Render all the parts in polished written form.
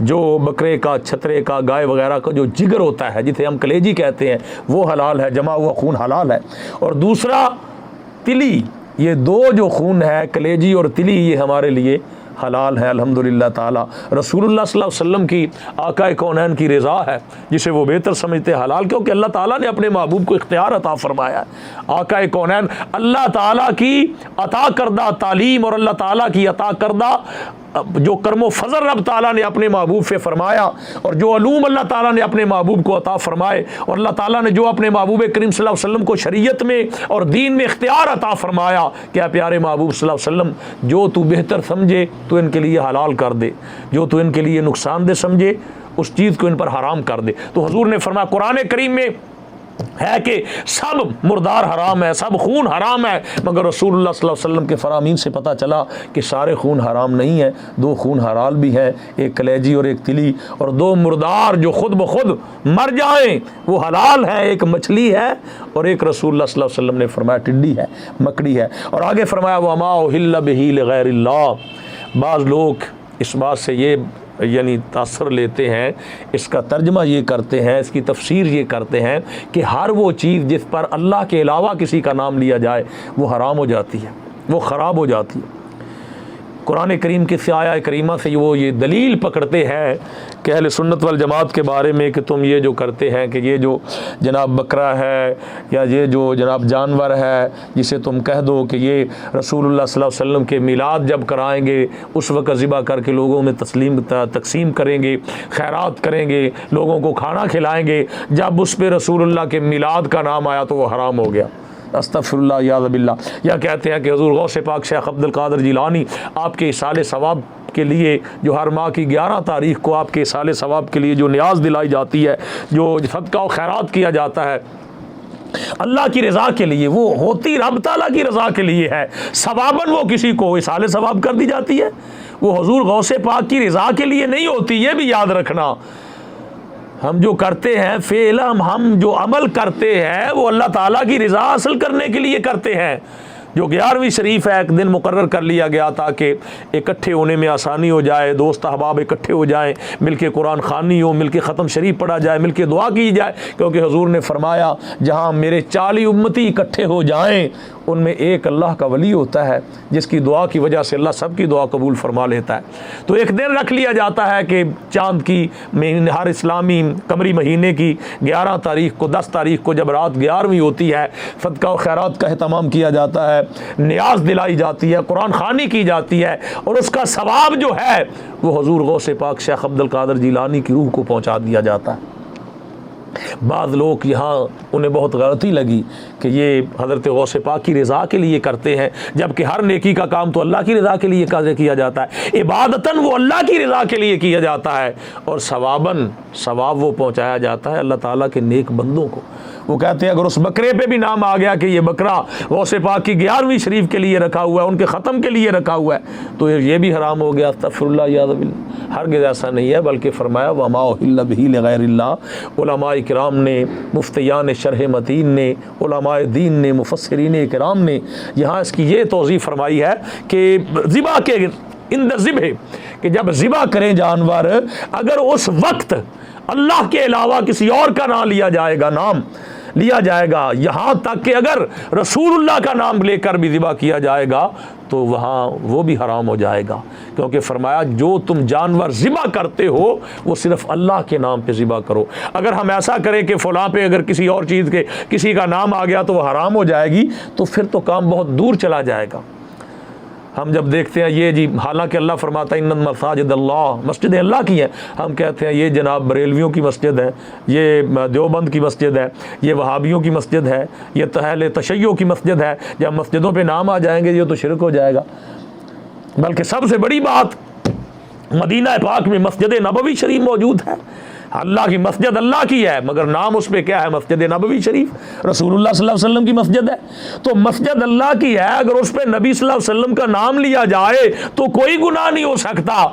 جو بکرے کا، چھترے کا، گائے وغیرہ کا جو جگر ہوتا ہے جسے ہم کلیجی کہتے ہیں وہ حلال ہے، جمع ہوا خون حلال ہے۔ اور دوسرا تلی، یہ دو جو خون ہے کلیجی اور تلی یہ ہمارے لیے حلال ہے الحمدللہ تعالی۔ رسول اللہ صلی اللہ علیہ وسلم کی آقا کونین کی رضا ہے جسے وہ بہتر سمجھتے ہیں حلال، کیونکہ اللہ تعالیٰ نے اپنے محبوب کو اختیار عطا فرمایا ہے۔ آقا کونین اللہ تعالیٰ کی عطا کردہ تعلیم اور اللہ تعالیٰ کی عطا کردہ جو کرم و فضل رب تعالیٰ نے اپنے محبوب پہ فرمایا اور جو علوم اللہ تعالیٰ نے اپنے محبوب کو عطا فرمائے اور اللہ تعالیٰ نے جو اپنے محبوب کریم صلی اللہ علیہ وسلم کو شریعت میں اور دین میں اختیار عطا فرمایا، کیا پیارے محبوب صلی اللہ علیہ وسلم جو تو بہتر سمجھے تو ان کے لیے حلال کر دے، جو تو ان کے لیے نقصان دہ سمجھے اس چیز کو ان پر حرام کر دے۔ تو حضور نے فرمایا قرآن کریم میں ہے کہ سب مردار حرام ہے، سب خون حرام ہے، مگر رسول اللہ صلی اللہ علیہ وسلم کے فرامین سے پتہ چلا کہ سارے خون حرام نہیں ہیں، دو خون حلال بھی ہیں، ایک کلیجی اور ایک تلی، اور دو مردار جو خود بخود مر جائیں وہ حلال ہیں، ایک مچھلی ہے اور ایک رسول اللہ صلی اللہ علیہ وسلم نے فرمایا ٹڈی ہے، مکڑی ہے۔ اور آگے فرمایا وما اہل بہ لغیر اللہ۔ بعض لوگ اس بات سے یہ یعنی تاثر لیتے ہیں، اس کا ترجمہ یہ کرتے ہیں، اس کی تفسیر یہ کرتے ہیں کہ ہر وہ چیز جس پر اللہ کے علاوہ کسی کا نام لیا جائے وہ حرام ہو جاتی ہے، وہ خراب ہو جاتی ہے۔ قرآن کریم کی آیہ کریمہ سے وہ یہ دلیل پکڑتے ہیں کہ اہل سنت والجماعت کے بارے میں کہ تم یہ جو کرتے ہیں کہ یہ جو جناب بکرا ہے یا یہ جو جناب جانور ہے جسے تم کہہ دو کہ یہ رسول اللہ صلی اللہ علیہ وسلم کے میلاد جب کرائیں گے اس وقت ذبح کر کے لوگوں میں تقسیم کریں گے، خیرات کریں گے، لوگوں کو کھانا کھلائیں گے، جب اس پہ رسول اللہ کے میلاد کا نام آیا تو وہ حرام ہو گیا۔ استغفر اللہ یاذ باللہ۔ یا کہتے ہیں کہ حضور غوث پاک شیخ عبد القادر جیلانی آپ کے ایصال ثواب کے لیے جو ہر ماہ کی 11 تاریخ کو آپ کے ایصال ثواب کے لیے جو نیاز دلائی جاتی ہے، جو صدقہ و خیرات کیا جاتا ہے اللہ کی رضا کے لیے، وہ ہوتی رب تعالیٰ کی رضا کے لیے ہے، ثواباً وہ کسی کو ایصال ثواب کر دی جاتی ہے، وہ حضور غوث پاک کی رضا کے لیے نہیں ہوتی، یہ بھی یاد رکھنا۔ ہم جو کرتے ہیں فعل، ہم جو عمل کرتے ہیں وہ اللہ تعالیٰ کی رضا حاصل کرنے کے لیے کرتے ہیں۔ جو 11ویں شریف ہے ایک دن مقرر کر لیا گیا تاکہ اکٹھے ہونے میں آسانی ہو جائے، دوست احباب اکٹھے ہو جائیں، مل کے قرآن خوانی ہو، مل کے ختم شریف پڑھا جائے، مل کے دعا کی جائے، کیونکہ حضور نے فرمایا جہاں میرے 40 امتی اکٹھے ہو جائیں ان میں ایک اللہ کا ولی ہوتا ہے جس کی دعا کی وجہ سے اللہ سب کی دعا قبول فرما لیتا ہے۔ تو ایک دن رکھ لیا جاتا ہے کہ چاند کی ہر اسلامی قمری مہینے کی 11 تاریخ کو 10 تاریخ کو جب رات 11ویں ہوتی ہے صدقہ و خیرات کا اہتمام کیا جاتا ہے، نیاز دلائی جاتی ہے، قرآن خوانی کی جاتی ہے، اور اس کا ثواب جو ہے وہ حضور غوث پاک شیخ عبد القادر جیلانی کی روح کو پہنچا دیا جاتا ہے۔ بعض لوگ یہاں انہیں بہت غلطی لگی کہ یہ حضرت غوث پاک کی رضا کے لیے کرتے ہیں، جبکہ ہر نیکی کا کام تو اللہ کی رضا کے لیے کیا جاتا ہے، عبادتاً وہ اللہ کی رضا کے لیے کیا جاتا ہے، اور ثواباً ثواب وہ پہنچایا جاتا ہے اللہ تعالیٰ کے نیک بندوں کو۔ وہ کہتے ہیں اگر اس بکرے پہ بھی نام آ گیا کہ یہ بکرا غوث پاک کی 11ویں شریف کے لیے رکھا ہوا ہے، ان کے ختم کے لیے رکھا ہوا ہے، تو یہ بھی حرام ہو گیا۔ استغفر اللہ یاذ باللہ۔ ہرگز ایسا نہیں ہے، بلکہ فرمایا وما اہل بہ لغیر اللہ۔ علماء کرام نے، مفتیان شرح متین نے، علماء دین نے، مفسرین کرام نے یہاں اس کی یہ توضیح فرمائی ہے کہ ذبح کے اندر ذبح کہ جب ذبح کریں جانور، اگر اس وقت اللہ کے علاوہ کسی اور کا نام لیا جائے گا، نام لیا جائے گا، یہاں تک کہ اگر رسول اللہ کا نام لے کر بھی ذبح کیا جائے گا تو وہاں وہ بھی حرام ہو جائے گا، کیونکہ فرمایا جو تم جانور ذبح کرتے ہو وہ صرف اللہ کے نام پہ ذبح کرو۔ اگر ہم ایسا کریں کہ فلاں پہ اگر کسی اور چیز کے کسی کا نام آ گیا تو وہ حرام ہو جائے گی، تو پھر تو کام بہت دور چلا جائے گا۔ ہم جب دیکھتے ہیں یہ جی، حالانکہ اللہ فرماتا ہے ان مساجد اللہ، مسجدیں اللہ کی ہیں، ہم کہتے ہیں یہ جناب بریلویوں کی مسجد ہے، یہ دیوبند کی مسجد ہے، یہ وہابیوں کی مسجد ہے، یہ اہل تشیع کی مسجد ہے۔ جب مسجدوں پہ نام آ جائیں گے یہ تو شرک ہو جائے گا۔ بلکہ سب سے بڑی بات مدینہ پاک میں مسجد نبوی شریف موجود ہے، اللہ کی مسجد اللہ کی ہے، مگر نام اس پہ کیا ہے؟ مسجد نبوی شریف، رسول اللہ صلی اللہ علیہ وسلم کی مسجد ہے۔ تو مسجد اللہ کی ہے، اگر اس پہ نبی صلی اللہ علیہ وسلم کا نام لیا جائے تو کوئی گناہ نہیں ہو سکتا،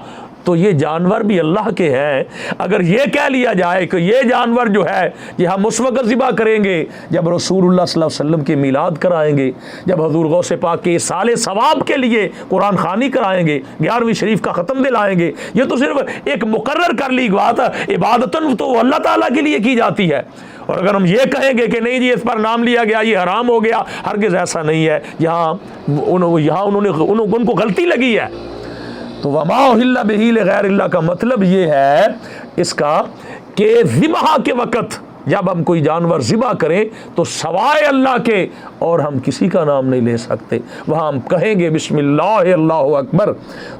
تو یہ جانور بھی اللہ کے ہیں۔ اگر یہ کہہ لیا جائے کہ یہ جانور جو ہے یہ ہم اس وقت ذبح کریں گے جب رسول اللہ صلی اللہ علیہ وسلم کے میلاد کرائیں گے، جب حضور غوث پاک کے سال ثواب کے لیے قرآن خوانی کرائیں گے، 11ویں شریف کا ختم دلائیں گے، یہ تو صرف ایک مقرر کر لی بات ہے، عبادتن تو اللہ تعالیٰ کے لیے کی جاتی ہے۔ اور اگر ہم یہ کہیں گے کہ نہیں جی اس پر نام لیا گیا یہ حرام ہو گیا، ہرگز ایسا نہیں ہے، یہاں ان کو غلطی لگی ہے۔ تو وما اہل بہ لغیر اللہ کا مطلب یہ ہے اس کا کہ ذبح کے وقت جب ہم کوئی جانور ذبح کریں تو سوائے اللہ کے اور ہم کسی کا نام نہیں لے سکتے، وہاں ہم کہیں گے بسم اللہ اللہ اکبر۔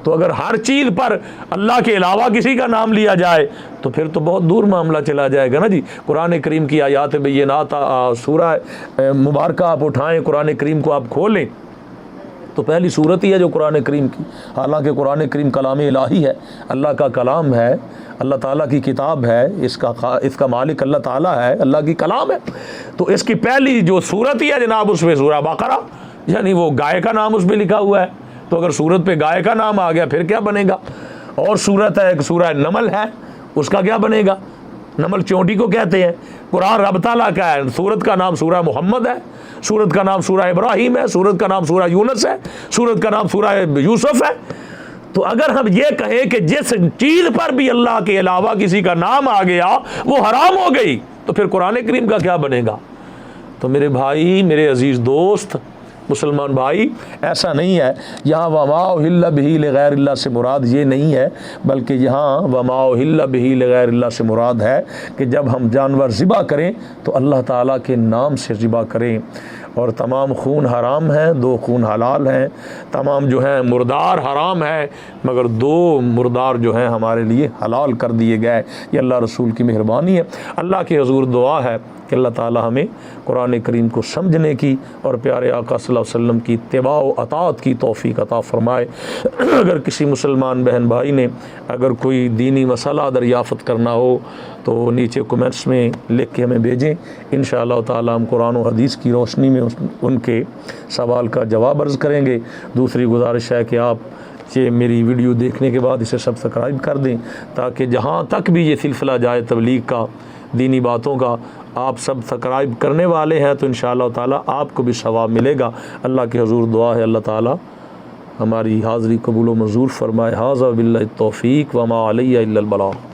تو اگر ہر چیز پر اللہ کے علاوہ کسی کا نام لیا جائے تو پھر تو بہت دور معاملہ چلا جائے گا نا جی۔ قرآن کریم کی آیات بینات سورہ مبارکہ آپ اٹھائیں، قرآن کریم کو آپ کھولیں تو پہلی صورت ہی ہے جو قرآن کریم کی، حالانکہ قرآن کریم کلام الہی ہے، اللہ کا کلام ہے، اللہ تعالیٰ کی کتاب ہے، اس کا مالک اللہ تعالیٰ ہے، اللہ کی کلام ہے۔ تو اس کی پہلی جو صورت ہی ہے جناب اس میں سورہ بقرہ، یعنی وہ گائے کا نام اس میں لکھا ہوا ہے، تو اگر صورت پہ گائے کا نام آ گیا پھر کیا بنے گا؟ اور صورت ہے سورہ نمل ہے، اس کا کیا بنے گا؟ نمل چونٹی کو کہتے ہیں۔ قرآن رب تعالیٰ کا ہے، سورت کا نام سورہ محمد ہے، سورت کا نام سورہ ابراہیم ہے، سورت کا نام سورہ یونس ہے، سورت کا نام سورہ یوسف ہے۔ تو اگر ہم یہ کہیں کہ جس چیز پر بھی اللہ کے علاوہ کسی کا نام آ گیا وہ حرام ہو گئی تو پھر قرآن کریم کا کیا بنے گا؟ تو میرے بھائی، میرے عزیز دوست، مسلمان بھائی، ایسا نہیں ہے۔ یہاں وما اہل بہ لغیر اللہ سے مراد یہ نہیں ہے، بلکہ یہاں وما اہل بہ لغیر اللہ سے مراد ہے کہ جب ہم جانور ذبح کریں تو اللہ تعالیٰ کے نام سے ذبح کریں۔ اور تمام خون حرام ہیں، 2 خون حلال ہیں، تمام جو ہیں مردار حرام ہیں، مگر 2 مردار جو ہیں ہمارے لیے حلال کر دیے گئے۔ یہ اللہ رسول کی مہربانی ہے۔ اللہ کے حضور دعا ہے کہ اللہ تعالی ہمیں قرآن کریم کو سمجھنے کی اور پیارے آقا صلی اللہ علیہ وسلم کی اتباع و اطاعت کی توفیق عطا فرمائے۔ اگر کسی مسلمان بہن بھائی نے اگر کوئی دینی مسئلہ دریافت کرنا ہو تو نیچے کومنٹس میں لکھ کے ہمیں بھیجیں، انشاءاللہ تعالی ہم قرآن و حدیث کی روشنی میں ان کے سوال کا جواب عرض کریں گے۔ دوسری گزارش ہے کہ آپ یہ میری ویڈیو دیکھنے کے بعد اسے سبسکرائب کر دیں تاکہ جہاں تک بھی یہ سلسلہ جائے تبلیغ کا، دینی باتوں کا، آپ سبسکرائب کرنے والے ہیں تو انشاءاللہ تعالی آپ کو بھی ثواب ملے گا۔ اللہ کے حضور دعا ہے اللہ تعالی ہماری حاضری قبول و منظور فرمائے۔ ھذا باللہ التوفیق وما علی الا البلاغ۔